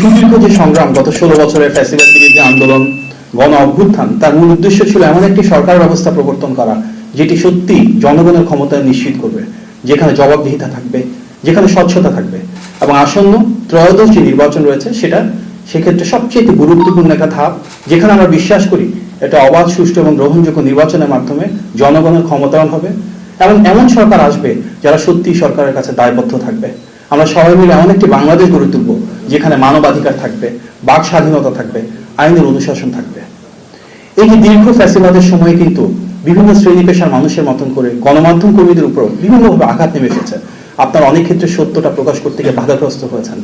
সুদীর্ঘ যে সংগ্রাম গত 16 বছরের ফ্যাসিবাদ বিরোধী আন্দোলন, গণ অভ্যুত্থান, তার মূল উদ্দেশ্য ছিল এমন একটি সরকার ব্যবস্থা প্রবর্তন করা যেটি সত্যি জনগণের ক্ষমতায়ন নিশ্চিত করবে, যেখানে জবাবদিহিতা থাকবে, যেখানে স্বচ্ছতা থাকবে এবং আসন্ন ত্রয়োদশ যে নির্বাচন রয়েছে সেটা সেক্ষেত্রে সবচেয়ে গুরুত্বপূর্ণ একটা ধাপ, যেখানে আমরা বিশ্বাস করি এটা অবাধ, সুষ্ঠু এবং গ্রহণযোগ্য নির্বাচনের মাধ্যমে জনগণের ক্ষমতায়ন হবে এবং এমন সরকার আসবে যারা সত্যি সরকারের কাছে দায়বদ্ধ থাকবে। আমরা সবাই মিলে এমন একটি বাংলাদেশ গড়ে তুলব যেখানে মানবাধিকার থাকবে, বাক স্বাধীনতা থাকবে, আইনের অনুশাসন থাকবে। এই যে দীর্ঘ ফ্যাসিবাদের সময় কিন্তু বিভিন্ন শ্রেণী পেশার মানুষের মতন করে গণমাধ্যম কর্মীদের উপর বিভিন্নভাবে আঘাত নেমে এসেছে। আপনারা অনেক ক্ষেত্রে সত্যটা প্রকাশ করতে গিয়ে বাধাগ্রস্ত হয়েছেন।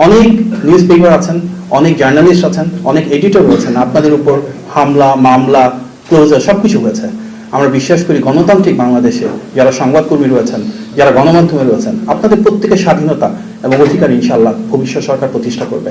অনেক নিউজ পেপার আছেন, অনেক জার্নালিস্ট আছেন, অনেক এডিটর রয়েছেন, আপনাদের উপর হামলা, মামলা, ক্লোজার সবকিছু হয়েছে। আমরা বিশ্বাস করি গণতান্ত্রিক বাংলাদেশে যারা সংবাদকর্মী রয়েছেন, যারা গণমাধ্যমে রয়েছেন, আপনাদের প্রত্যেকের স্বাধীনতা এবং অধিকার ইনশাআল্লাহ ভবিষ্যৎ সরকার প্রতিষ্ঠা করবে।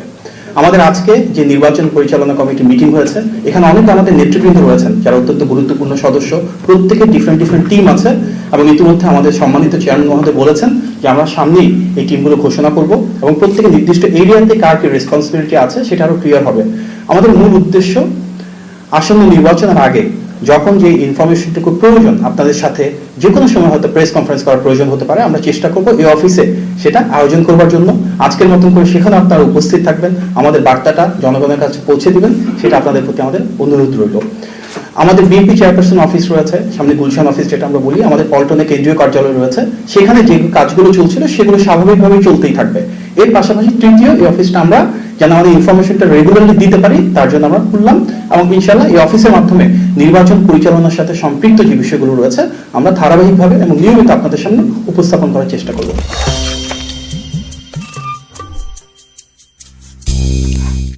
আমাদের আজকে যে নির্বাচন পরিচালনা কমিটি মিটিং হয়েছে, এখানে অনেক আমাদের নেতৃবৃন্দ রয়েছেন যারা অত্যন্ত গুরুত্বপূর্ণ সদস্য, প্রত্যেকের ডিফারেন্ট টিম আছে এবং ইতিমধ্যে আমাদের সম্মানিত চেয়ারম্যান মহোদয় বলেছেন যে আমরা সামনেই এই টিমগুলো ঘোষণা করব এবং প্রত্যেকের নির্দিষ্ট এরিয়াতে কার কি রেসপন্সিবিলিটি আছে সেটা আরো ক্লিয়ার হবে। আমাদের মূল উদ্দেশ্য আসন্ন নির্বাচনের আগে যখন যে ইনফরমেশনটুকু প্রয়োজন, আপনাদের সাথে যে কোনো সময় হয়তো প্রেস কনফারেন্স করার প্রয়োজন হতে পারে, আমরা চেষ্টা করব এই অফিসে সেটা আয়োজন করবার জন্য। আজকের মতন করে সেখানে আপনারা উপস্থিত থাকবেন, আমাদের বার্তাটা জনগণের কাছে পৌঁছে দিবেন, সেটা আপনাদের প্রতি আমাদের অনুরোধ রইল। আমাদের বিএনপি চেয়ারপারসন অফিস রয়েছে, সামনে গুলশান অফিস যেটা আমরা বলি, আমাদের পল্টনে কেন্দ্রীয় কার্যালয় রয়েছে, সেখানে যে কাজগুলো চলছিল সেগুলো স্বাভাবিকভাবেই চলতেই থাকবে। এর পাশাপাশি তৃতীয় এই অফিসটা আমরা যেন আমাদের ইনফরমেশনটা রেগুলারলি দিতে পারি তার জন্য আমরা খুললাম এবং ইনশাআল্লাহ এই অফিসের মাধ্যমে নির্বাচন পরিচালনার সাথে সম্পৃক্ত যে বিষয়গুলো রয়েছে আমরা ধারাবাহিকভাবে এবং নিয়মিত আপনাদের সামনে উপস্থাপন করার চেষ্টা করব।